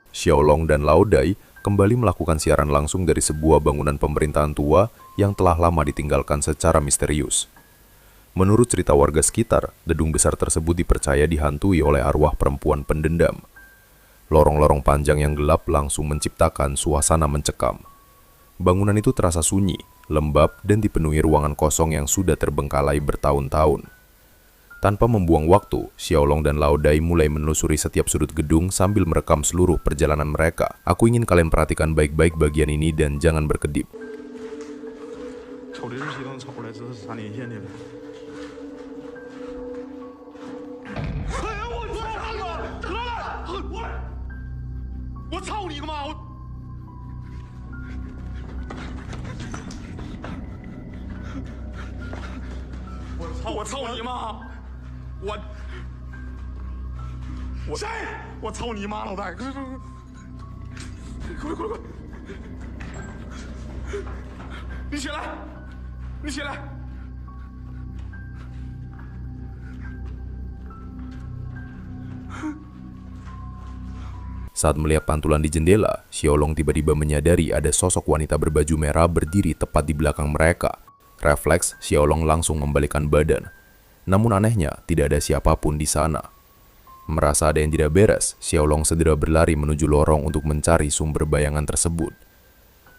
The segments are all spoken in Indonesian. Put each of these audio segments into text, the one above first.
Xiaolong dan Lao Dai kembali melakukan siaran langsung dari sebuah bangunan pemerintahan tua yang telah lama ditinggalkan secara misterius. Menurut cerita warga sekitar, gedung besar tersebut dipercaya dihantui oleh arwah perempuan pendendam. Lorong-lorong panjang yang gelap langsung menciptakan suasana mencekam. Bangunan itu terasa sunyi, lembab, dan dipenuhi ruangan kosong yang sudah terbengkalai bertahun-tahun. Tanpa membuang waktu, Xiaolong dan Lao Dai mulai menelusuri setiap sudut gedung sambil merekam seluruh perjalanan mereka. Aku ingin kalian perhatikan baik-baik bagian ini dan jangan berkedip. Saat melihat pantulan di jendela, Xiaolong tiba-tiba menyadari ada sosok wanita berbaju merah berdiri tepat di belakang mereka. Refleks, Xiaolong langsung membalikkan badan. Namun anehnya, tidak ada siapapun di sana. Merasa ada yang tidak beres, Xiaolong segera berlari menuju lorong untuk mencari sumber bayangan tersebut.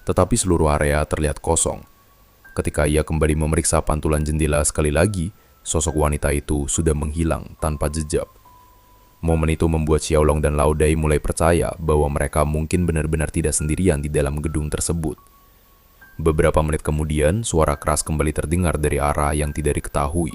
Tetapi seluruh area terlihat kosong. Ketika ia kembali memeriksa pantulan jendela sekali lagi, sosok wanita itu sudah menghilang tanpa jejak. Momen itu membuat Xiaolong dan Lao Dai mulai percaya bahwa mereka mungkin benar-benar tidak sendirian di dalam gedung tersebut. Beberapa menit kemudian, suara keras kembali terdengar dari arah yang tidak diketahui.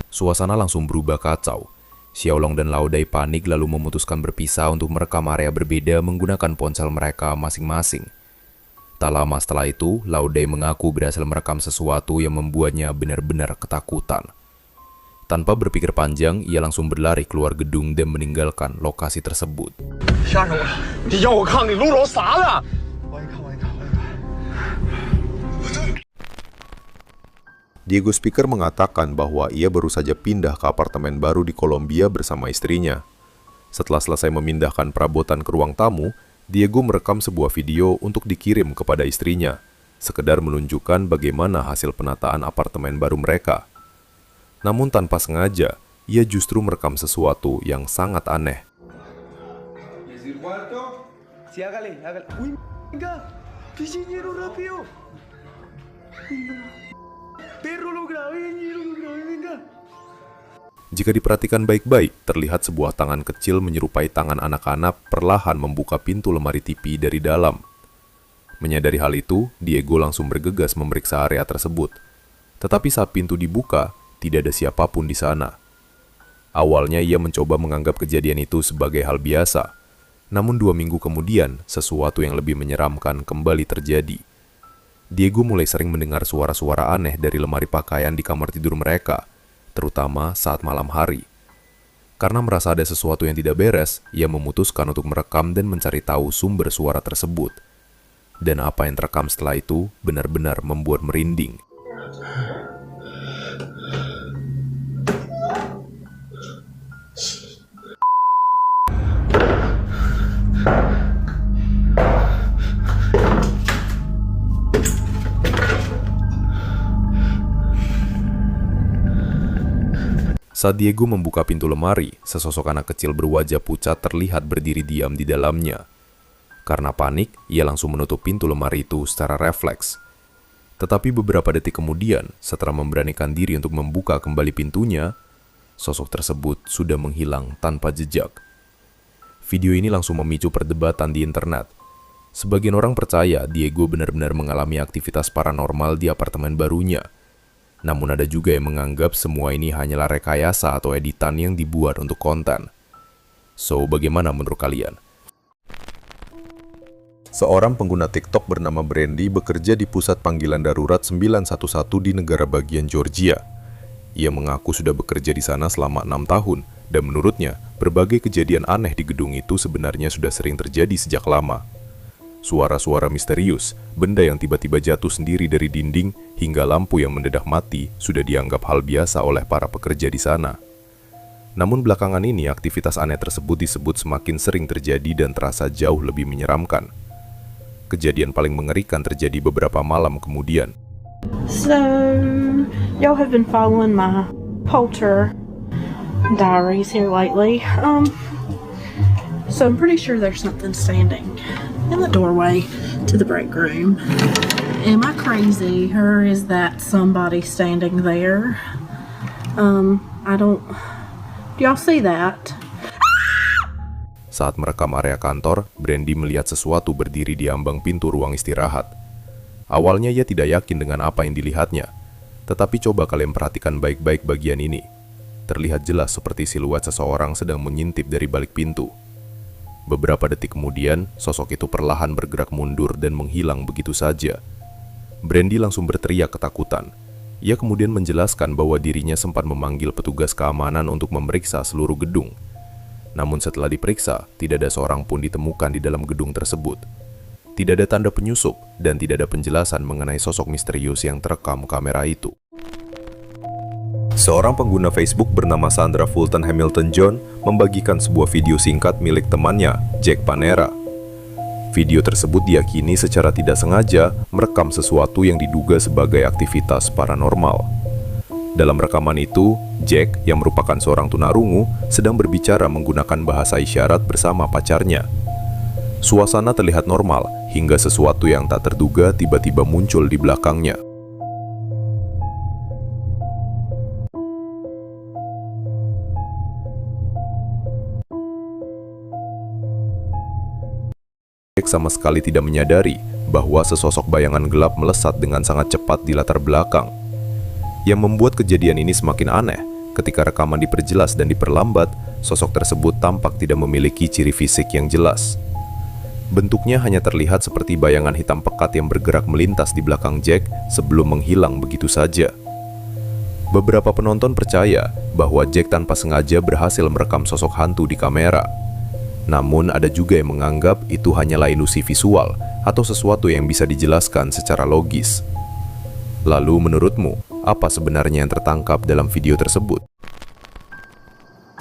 Suasana langsung berubah kacau. Xiaolong dan Lao Dai panik lalu memutuskan berpisah untuk merekam area berbeda menggunakan ponsel mereka masing-masing. Tak lama setelah itu, Lao Dai mengaku berhasil merekam sesuatu yang membuatnya benar-benar ketakutan. Tanpa berpikir panjang, ia langsung berlari keluar gedung dan meninggalkan lokasi tersebut. Diego Speaker mengatakan bahwa ia baru saja pindah ke apartemen baru di Kolombia bersama istrinya. Setelah selesai memindahkan perabotan ke ruang tamu, Diego merekam sebuah video untuk dikirim kepada istrinya, sekedar menunjukkan bagaimana hasil penataan apartemen baru mereka. Namun tanpa sengaja, ia justru merekam sesuatu yang sangat aneh. Jika diperhatikan baik-baik, terlihat sebuah tangan kecil menyerupai tangan anak-anak perlahan membuka pintu lemari TV dari dalam. Menyadari hal itu, Diego langsung bergegas memeriksa area tersebut. Tetapi saat pintu dibuka, tidak ada siapapun di sana. Awalnya ia mencoba menganggap kejadian itu sebagai hal biasa. Namun 2 minggu kemudian, sesuatu yang lebih menyeramkan kembali terjadi. Diego mulai sering mendengar suara-suara aneh dari lemari pakaian di kamar tidur mereka, terutama saat malam hari. Karena merasa ada sesuatu yang tidak beres, ia memutuskan untuk merekam dan mencari tahu sumber suara tersebut. Dan apa yang terekam setelah itu benar-benar membuat merinding. Saat Diego membuka pintu lemari, sesosok anak kecil berwajah pucat terlihat berdiri diam di dalamnya. Karena panik, ia langsung menutup pintu lemari itu secara refleks. Tetapi beberapa detik kemudian, setelah memberanikan diri untuk membuka kembali pintunya, sosok tersebut sudah menghilang tanpa jejak. Video ini langsung memicu perdebatan di internet. Sebagian orang percaya Diego benar-benar mengalami aktivitas paranormal di apartemen barunya. Namun ada juga yang menganggap semua ini hanyalah rekayasa atau editan yang dibuat untuk konten. So, bagaimana menurut kalian? Seorang pengguna TikTok bernama Brandy bekerja di pusat panggilan darurat 911 di negara bagian Georgia. Ia mengaku sudah bekerja di sana selama 6 tahun, dan menurutnya, berbagai kejadian aneh di gedung itu sebenarnya sudah sering terjadi sejak lama. Suara-suara misterius, benda yang tiba-tiba jatuh sendiri dari dinding, hingga lampu yang mendadak mati sudah dianggap hal biasa oleh para pekerja di sana. Namun belakangan ini aktivitas aneh tersebut disebut semakin sering terjadi dan terasa jauh lebih menyeramkan. Kejadian paling mengerikan terjadi beberapa malam kemudian. So, y'all have been following my polter diaries here lately. So I'm pretty sure there's something standing in the doorway to the break room. Am I crazy, or is that somebody standing there? Do y'all see that? Saat merekam area kantor, Brandy melihat sesuatu berdiri di ambang pintu ruang istirahat. Awalnya ia tidak yakin dengan apa yang dilihatnya, tetapi coba kalian perhatikan baik-baik bagian ini. Terlihat jelas seperti siluet seseorang sedang mengintip dari balik pintu. Beberapa detik kemudian, sosok itu perlahan bergerak mundur dan menghilang begitu saja. Brandy langsung berteriak ketakutan. Ia kemudian menjelaskan bahwa dirinya sempat memanggil petugas keamanan untuk memeriksa seluruh gedung. Namun setelah diperiksa, tidak ada seorang pun ditemukan di dalam gedung tersebut. Tidak ada tanda penyusup dan tidak ada penjelasan mengenai sosok misterius yang terekam kamera itu. Seorang pengguna Facebook bernama Sandra Fulton Hamilton John membagikan sebuah video singkat milik temannya, Jack Panera. Video tersebut diyakini secara tidak sengaja merekam sesuatu yang diduga sebagai aktivitas paranormal. Dalam rekaman itu, Jack, yang merupakan seorang tunarungu, sedang berbicara menggunakan bahasa isyarat bersama pacarnya. Suasana terlihat normal, hingga sesuatu yang tak terduga tiba-tiba muncul di belakangnya. Jack sama sekali tidak menyadari bahwa sesosok bayangan gelap melesat dengan sangat cepat di latar belakang. Yang membuat kejadian ini semakin aneh, ketika rekaman diperjelas dan diperlambat, sosok tersebut tampak tidak memiliki ciri fisik yang jelas. Bentuknya hanya terlihat seperti bayangan hitam pekat yang bergerak melintas di belakang Jack sebelum menghilang begitu saja. Beberapa penonton percaya bahwa Jack tanpa sengaja berhasil merekam sosok hantu di kamera. Namun ada juga yang menganggap itu hanyalah ilusi visual atau sesuatu yang bisa dijelaskan secara logis. Lalu menurutmu, apa sebenarnya yang tertangkap dalam video tersebut?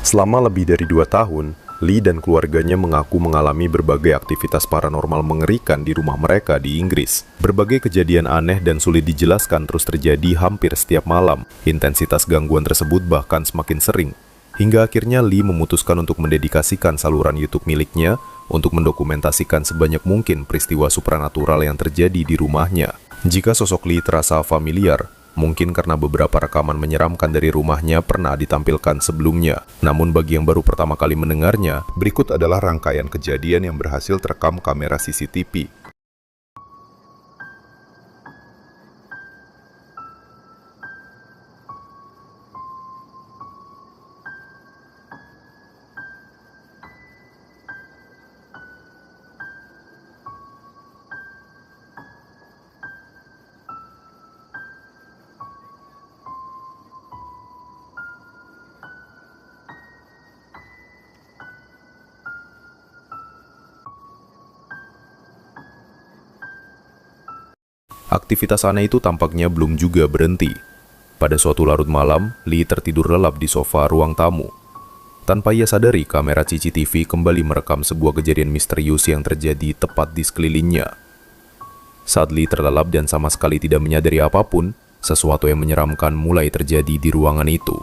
Selama lebih dari 2 tahun, Lee dan keluarganya mengaku mengalami berbagai aktivitas paranormal mengerikan di rumah mereka di Inggris. Berbagai kejadian aneh dan sulit dijelaskan terus terjadi hampir setiap malam. Intensitas gangguan tersebut bahkan semakin sering. Hingga akhirnya Lee memutuskan untuk mendedikasikan saluran YouTube miliknya untuk mendokumentasikan sebanyak mungkin peristiwa supranatural yang terjadi di rumahnya. Jika sosok Lee terasa familiar, mungkin karena beberapa rekaman menyeramkan dari rumahnya pernah ditampilkan sebelumnya. Namun bagi yang baru pertama kali mendengarnya, berikut adalah rangkaian kejadian yang berhasil terekam kamera CCTV. Aktivitas aneh itu tampaknya belum juga berhenti. Pada suatu larut malam, Lee tertidur lelap di sofa ruang tamu. Tanpa ia sadari, kamera CCTV kembali merekam sebuah kejadian misterius yang terjadi tepat di sekelilingnya. Saat Lee terlelap dan sama sekali tidak menyadari apapun, sesuatu yang menyeramkan mulai terjadi di ruangan itu.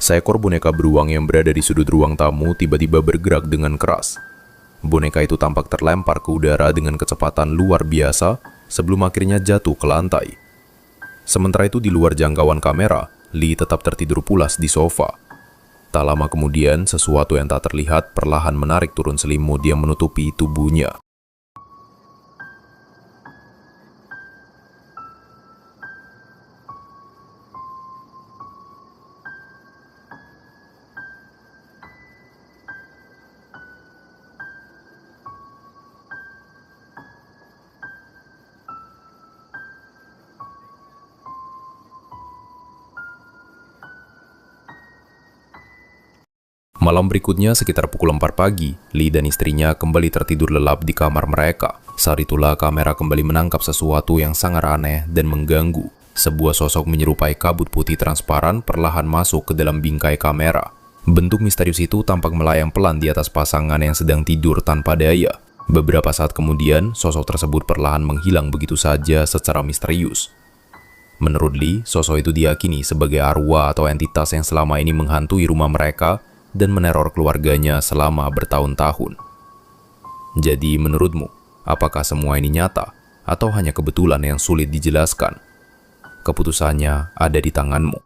Seekor boneka beruang yang berada di sudut ruang tamu tiba-tiba bergerak dengan keras. Boneka itu tampak terlempar ke udara dengan kecepatan luar biasa sebelum akhirnya jatuh ke lantai. Sementara itu di luar jangkauan kamera, Lee tetap tertidur pulas di sofa. Tak lama kemudian, sesuatu yang tak terlihat perlahan menarik turun selimut yang menutupi tubuhnya. Malam berikutnya sekitar pukul 4 pagi, Lee dan istrinya kembali tertidur lelap di kamar mereka. Saat itulah kamera kembali menangkap sesuatu yang sangat aneh dan mengganggu. Sebuah sosok menyerupai kabut putih transparan perlahan masuk ke dalam bingkai kamera. Bentuk misterius itu tampak melayang pelan di atas pasangan yang sedang tidur tanpa daya. Beberapa saat kemudian, sosok tersebut perlahan menghilang begitu saja secara misterius. Menurut Lee, sosok itu diyakini sebagai arwah atau entitas yang selama ini menghantui rumah mereka dan meneror keluarganya selama bertahun-tahun. Jadi menurutmu, apakah semua ini nyata atau hanya kebetulan yang sulit dijelaskan? Keputusannya ada di tanganmu.